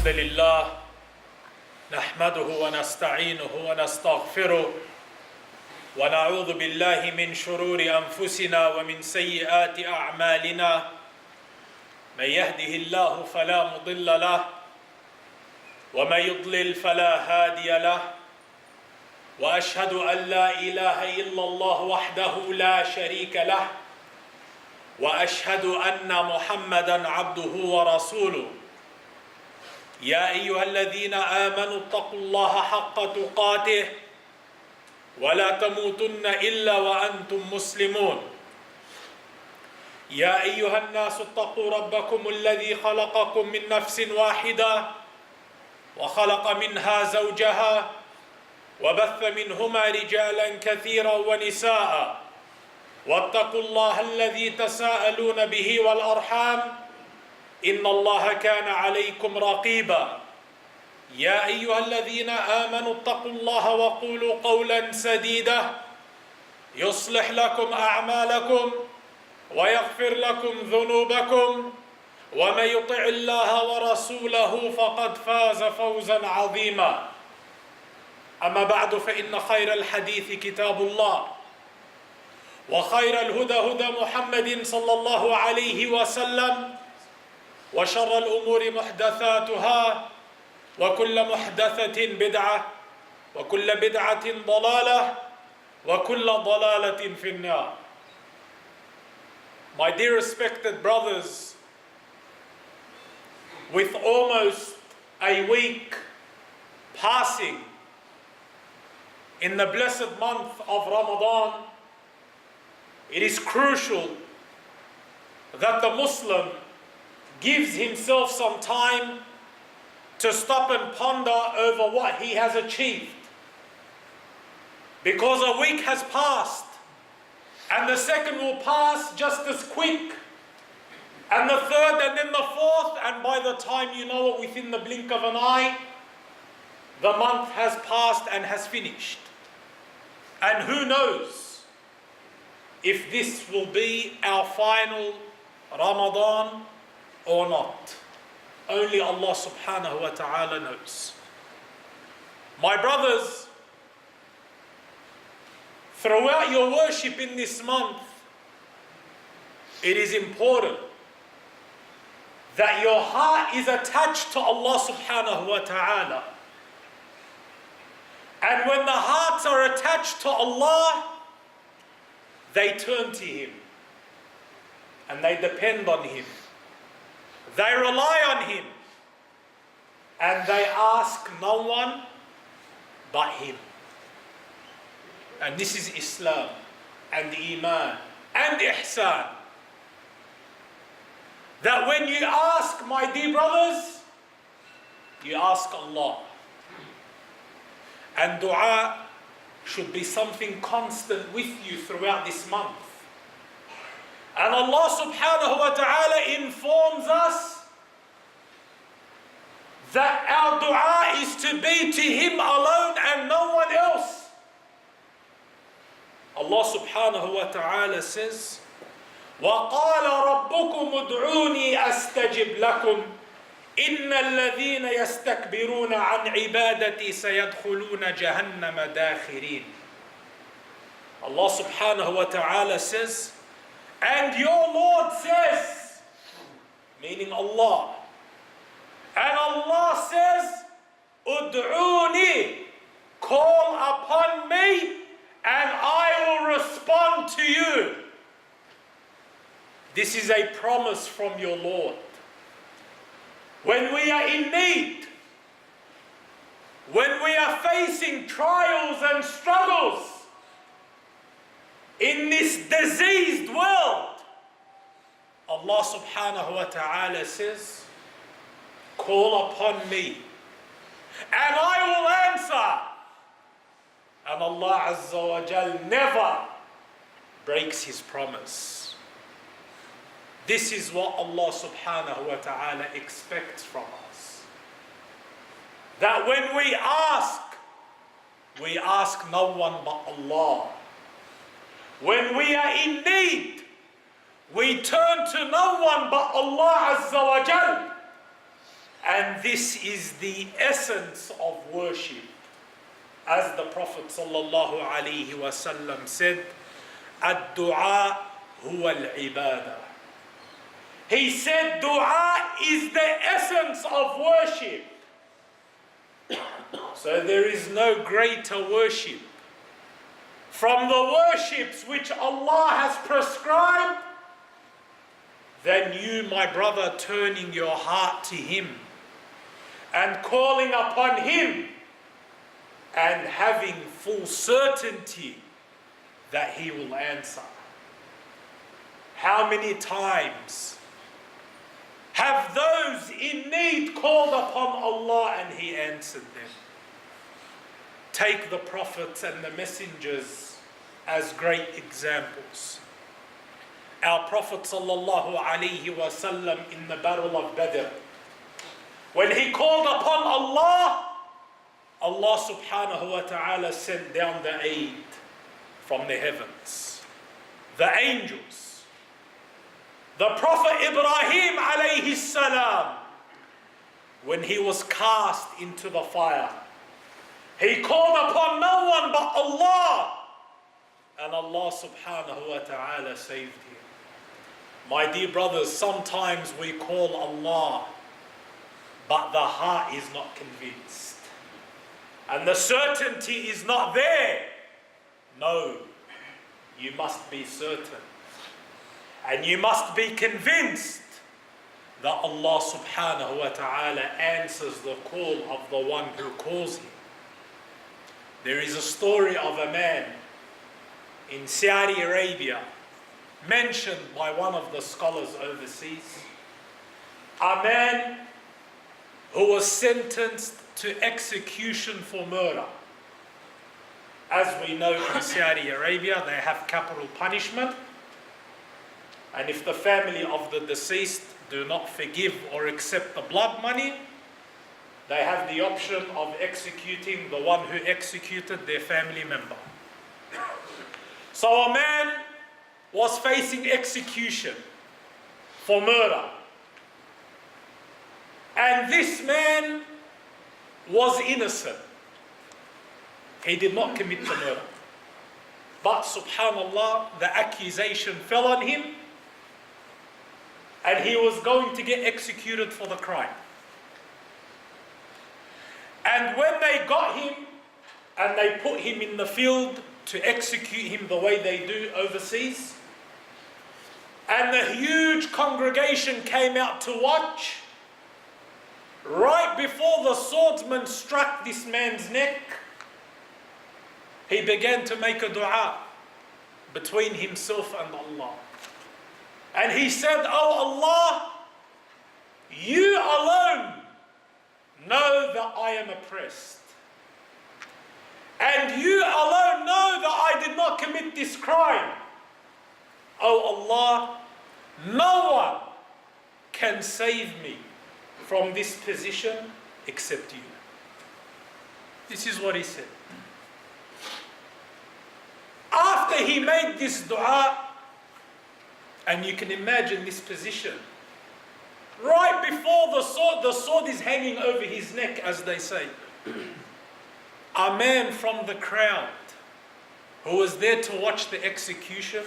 الحمد لله نحمده ونستعينه ونستغفره ونعوذ بالله من شرور أنفسنا ومن سيئات أعمالنا من يهده الله فلا مضل له ومن يضلل فلا هادي له وأشهد أن لا إله إلا الله وحده لا شريك له وأشهد أن محمدا عبده ورسوله يا أيها الذين آمنوا اتقوا الله حق تقاته ولا تموتن إلا وأنتم مسلمون يا أيها الناس اتقوا ربكم الذي خلقكم من نفس واحدة وخلق منها زوجها وبث منهما رجالا كثيرا ونساء واتقوا الله الذي تساءلون به والأرحام إن الله كان عليكم رقيبا يا أيها الذين آمنوا اتقوا الله وقولوا قولا سديدا يصلح لكم أعمالكم ويغفر لكم ذنوبكم ومن يطع الله ورسوله فقد فاز فوزا عظيما أما بعد فإن خير الحديث كتاب الله وخير الهدى هدى محمد صلى الله عليه وسلم وشر الأمور محدثاتها وكل محدثة بدعة وكل بدعة ضلالة وكل ضلالة في النار. My dear respected brothers, with almost a week passing in the blessed month of Ramadan, it is crucial that the Muslim gives himself some time to stop and ponder over what he has achieved. Because a week has passed, and the second will pass just as quick, and the third, and then the fourth, and by the time you know it, within the blink of an eye, the month has passed and has finished. And who knows if this will be our final Ramadan or not. Only Allah subhanahu wa ta'ala knows. My brothers, throughout your worship in this month, it is important that your heart is attached to Allah subhanahu wa ta'ala. And when the hearts are attached to Allah, they turn to Him and they depend on Him. They rely on Him and they ask no one but Him. And this is Islam and Iman and Ihsan. That when you ask, my dear brothers, you ask Allah. And dua should be something constant with you throughout this month. And Allah subhanahu wa ta'ala informs us that our dua is to be to Him alone and no one else. Allah subhanahu wa ta'ala says, وَقَالَ رَبُّكُمُ ادْعُونِي أَسْتَجِبْ لَكُمْ إِنَّ الَّذِينَ يَسْتَكْبِرُونَ عَنْ عِبَادَتِي سَيَدْخُلُونَ جَهَنَّمَ دَاخِرِينَ. Allah subhanahu wa ta'ala says, and your Lord says, meaning Allah, and Allah says, ud'uni, call upon me and I will respond to you. This is a promise from your Lord. When we are in need, when we are facing trials and struggles in this diseased world, Allah subhanahu wa ta'ala says, call upon me and I will answer. And Allah Azza wa Jal never breaks His promise. This is what Allah subhanahu wa ta'ala expects from us. That when we ask no one but Allah. When we are in need, we turn to no one but Allah Azza wa Jal. And this is the essence of worship. As the Prophet sallallahu alaihi wasallam said, "Ad-du'a huwa al-ibadah." He said dua is the essence of worship. So there is no greater worship from the worships which Allah has prescribed than you, my brother, turning your heart to Him and calling upon Him and having full certainty that He will answer. How many times have those in need called upon Allah and He answered them? Take the prophets and the messengers as great examples. Our Prophet sallallahu alaihi wasallam in the Battle of Badr, when he called upon Allah, Allah subhanahu wa ta'ala sent down the aid from the heavens, the angels. The Prophet Ibrahim alayhi salam, when he was cast into the fire, he called upon no one but Allah, and Allah subhanahu wa ta'ala saved him. My dear brothers, sometimes we call Allah, but the heart is not convinced, and the certainty is not there. No, you must be certain, and you must be convinced that Allah subhanahu wa ta'ala answers the call of the one who calls him. There is a story of a man in Saudi Arabia, mentioned by one of the scholars overseas. A man who was sentenced to execution for murder. As we know, in Saudi Arabia, they have capital punishment. And if the family of the deceased do not forgive or accept the blood money, they have the option of executing the one who executed their family member. So a man was facing execution for murder. And this man was innocent. He did not commit the murder. But subhanallah, the accusation fell on him, and he was going to get executed for the crime. And when they got him and they put him in the field to execute him the way they do overseas, and the huge congregation came out to watch, right before the swordsman struck this man's neck, he began to make a dua between himself and Allah. And he said, "Oh Allah, you alone know that I am oppressed. And you alone know that I did not commit this crime. Oh Allah, no one can save me from this position except you." This is what he said. After he made this dua, and you can imagine this position, right before the sword is hanging over his neck, as they say. A man from the crowd who was there to watch the execution,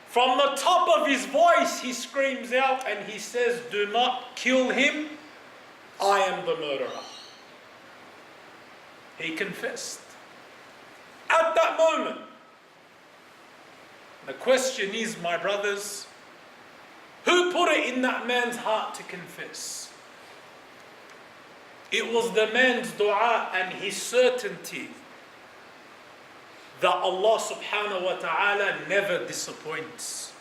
from the top of his voice he screams out and he says, "Do not kill him, I am the murderer." He confessed. At that moment, the question is, my brothers, who put it in that man's heart to confess? It was the man's dua and his certainty that Allah subhanahu wa ta'ala never disappoints.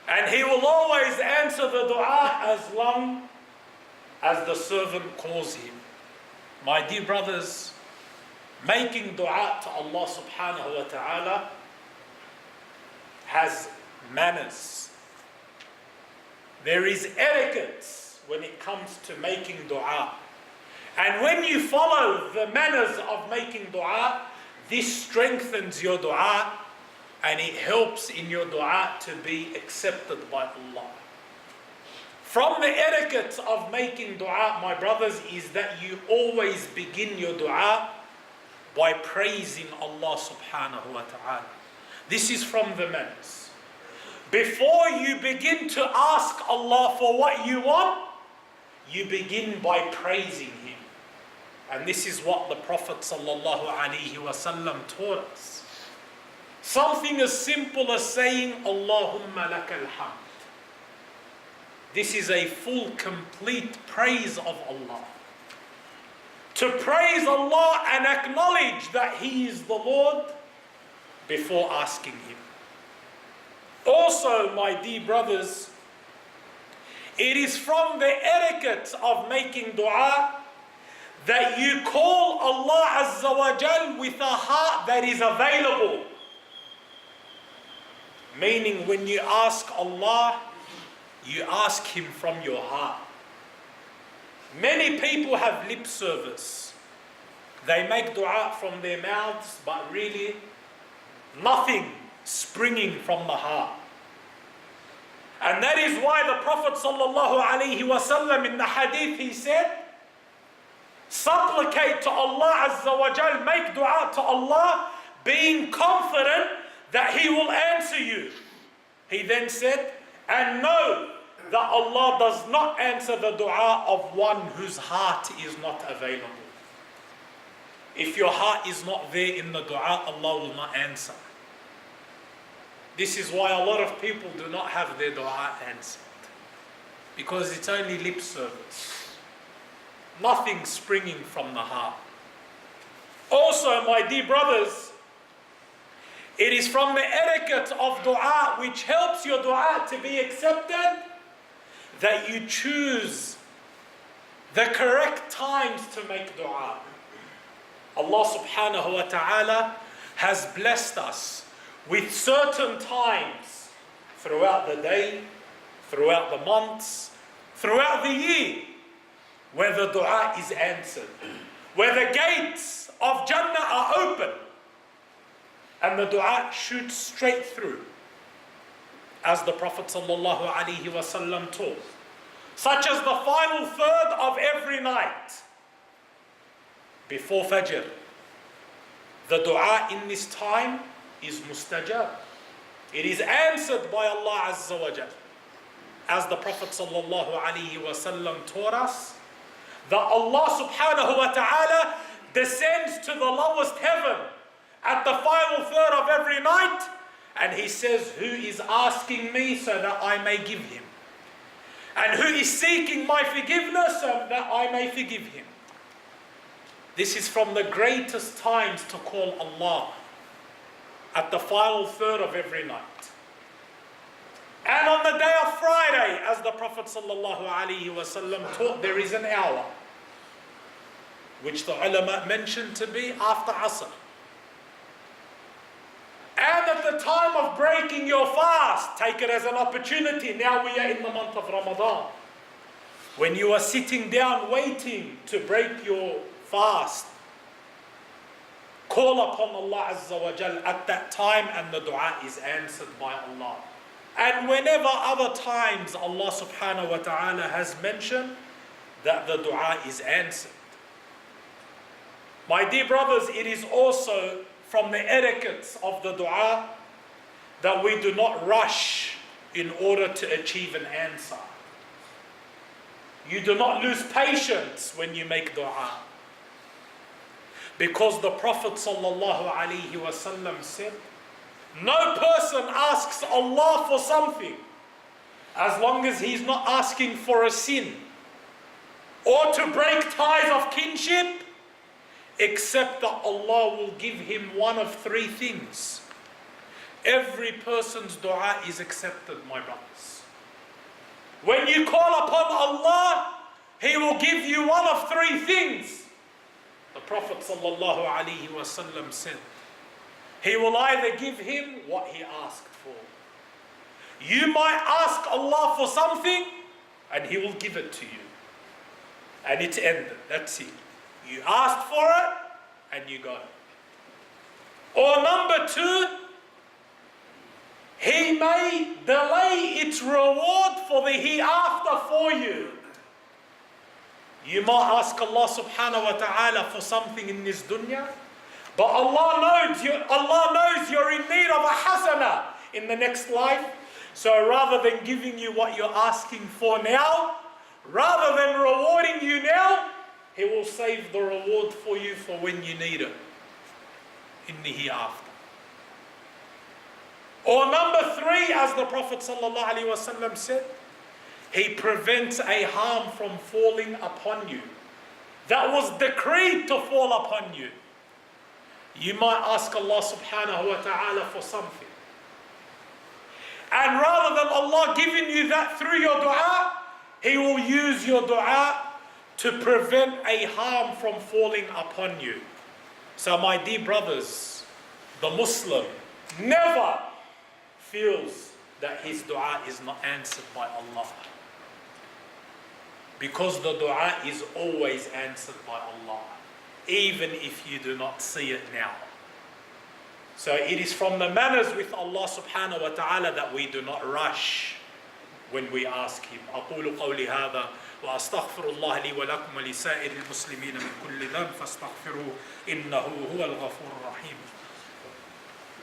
And He will always answer the dua as long as the servant calls Him. My dear brothers, making dua to Allah subhanahu wa ta'ala has manners. There is etiquette when it comes to making dua. And when you follow the manners of making dua, this strengthens your dua and it helps in your dua to be accepted by Allah. From the etiquette of making dua, my brothers, is that you always begin your dua by praising Allah subhanahu wa ta'ala. This is from the manners. Before you begin to ask Allah for what you want, you begin by praising Him. And this is what the Prophet sallallahu alaihi wasallam taught us. Something as simple as saying, Allahumma lakal hamd. This is a full, complete praise of Allah. To praise Allah and acknowledge that He is the Lord before asking Him. Also, my dear brothers, it is from the etiquette of making dua that you call Allah Azza wa Jal with a heart that is available. Meaning, when you ask Allah, you ask Him from your heart. Many people have lip service. They make dua from their mouths, but really nothing springing from the heart. And that is why the Prophet sallallahu alaihi wasallam in the hadith, he said, supplicate to Allah Azza wa Jal, make dua to Allah, being confident that He will answer you. He then said, and know that Allah does not answer the dua of one whose heart is not available. If your heart is not there in the dua, Allah will not answer. This is why a lot of people do not have their dua answered. Because it's only lip service. Nothing springing from the heart. Also, my dear brothers, it is from the etiquette of dua, which helps your dua to be accepted, that you choose the correct times to make dua. Allah subhanahu wa ta'ala has blessed us with certain times throughout the day, throughout the months, throughout the year, where the dua is answered, where the gates of Jannah are open, and the dua shoots straight through, as the Prophet sallallahu alaihi wasallam taught, such as the final third of every night before Fajr. The dua in this time is mustajab. It is answered by Allah Azza wa Jal. As the Prophet sallallahu alaihi wasallam taught us, that Allah subhanahu wa ta'ala descends to the lowest heaven at the final third of every night, and He says, who is asking me so that I may give him? And who is seeking my forgiveness so that I may forgive him? This is from the greatest times to call Allah, at the final third of every night. And on the day of Friday, as the Prophet sallallahu alaihi wasallam taught, there is an hour which the ulama mentioned to be after Asr. And at the time of breaking your fast, take it as an opportunity. Now we are in the month of Ramadan. When you are sitting down waiting to break your fast, call upon Allah Azza wa Jal at that time, and the dua is answered by Allah. And whenever other times Allah subhanahu wa ta'ala has mentioned that the dua is answered. My dear brothers, it is also from the etiquettes of the dua that we do not rush in order to achieve an answer. You do not lose patience when you make dua. Because the Prophet sallallahu alaihi wasallam said, no person asks Allah for something as long as he's not asking for a sin or to break ties of kinship, except that Allah will give him one of three things. Every person's dua is accepted, my brothers. When you call upon Allah, He will give you one of three things. The Prophet sallallahu alaihi wasallam said, He will either give him what he asked for. You might ask Allah for something and He will give it to you. And it's ended. That's it. You asked for it and you got it. Or number two, He may delay its reward for the hereafter for you. You might ask Allah subhanahu wa ta'ala for something in this dunya, but Allah knows you're in need of a hasana in the next life. So rather than giving you what you're asking for now, rather than rewarding you now, He will save the reward for you for when you need it in the hereafter. Or number 3, as the Prophet ﷺ said, He prevents a harm from falling upon you that was decreed to fall upon you. You might ask Allah subhanahu wa ta'ala for something, and rather than Allah giving you that through your dua, He will use your dua to prevent a harm from falling upon you. So my dear brothers, the Muslim never feels that his dua is not answered by Allah, because the dua is always answered by Allah, even if you do not see it now. So it is from the manners with Allah subhanahu wa ta'ala that we do not rush when we ask Him. أقول قولي هذا وأستغفر الله لي ولكم ولسائر المسلمين من كل ذنب فاستغفروه إنه هو الغفور الرحيم.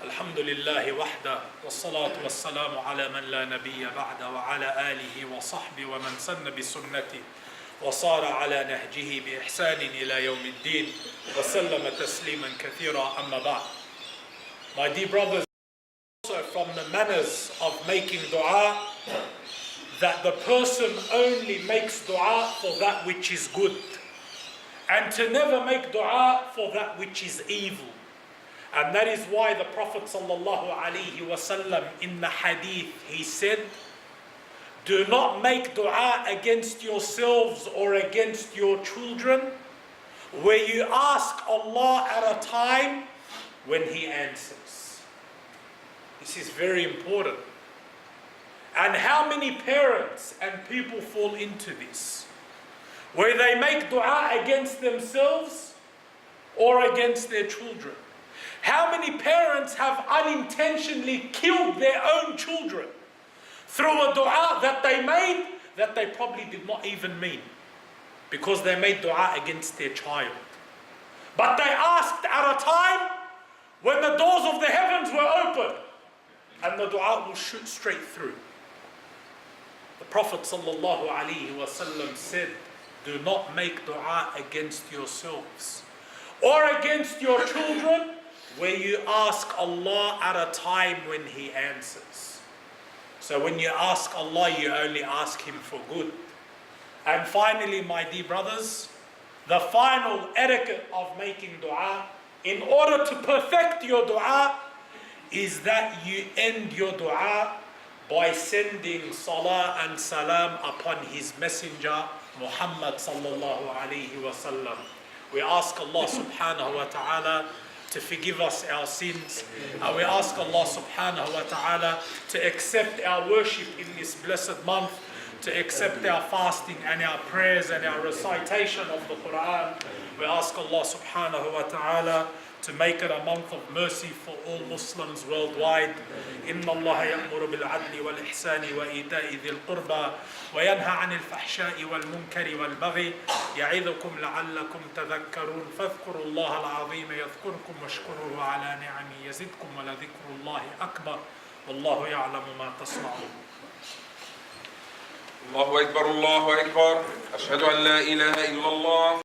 الحمد لله وحده والصلاة والسلام على من لا نبي بعده وعلى آله وصحبه ومن سن بسنته وصار على نهجه بإحسان إلى يوم الدين وسلم تسليما كثيرا. أما بعد. My dear brothers, also from the manners of making dua, that the person only makes dua for that which is good, and to never make dua for that which is evil. And that is why the Prophet ﷺ in the hadith, he said, do not make dua against yourselves or against your children where you ask Allah at a time when He answers. This is very important. And how many parents and people fall into this, where they make dua against themselves or against their children? How many parents have unintentionally killed their own children through a dua that they made that they probably did not even mean, because they made dua against their child? But they asked at a time when the doors of the heavens were open and the dua will shoot straight through. The Prophet ﷺ said, do not make dua against yourselves or against your children where you ask Allah at a time when He answers. So when you ask Allah, you only ask Him for good. And finally, my dear brothers, the final etiquette of making dua, in order to perfect your dua, is that you end your dua by sending salah and salam upon His messenger Muhammad sallallahu alayhi wa sallam. We ask Allah subhanahu wa ta'ala to forgive us our sins. We ask Allah subhanahu wa ta'ala to accept our worship in this blessed month, to accept our fasting and our prayers and our recitation of the Quran. We ask Allah subhanahu wa ta'ala to make it a month of mercy for all Muslims worldwide. إن الله يأمر بالعدل والإحسان وإيتاء ذي القربى وينهى عن الفحشاء والمنكر والبغي يعظكم لعلكم تذكرون فاذكروا الله العظيم يذكركم واشكروه على نعمه يزدكم ولذكر الله أكبر والله يعلم ما تصنعون. الله أكبر الله أكبر أشهد أن لا إله إلا الله.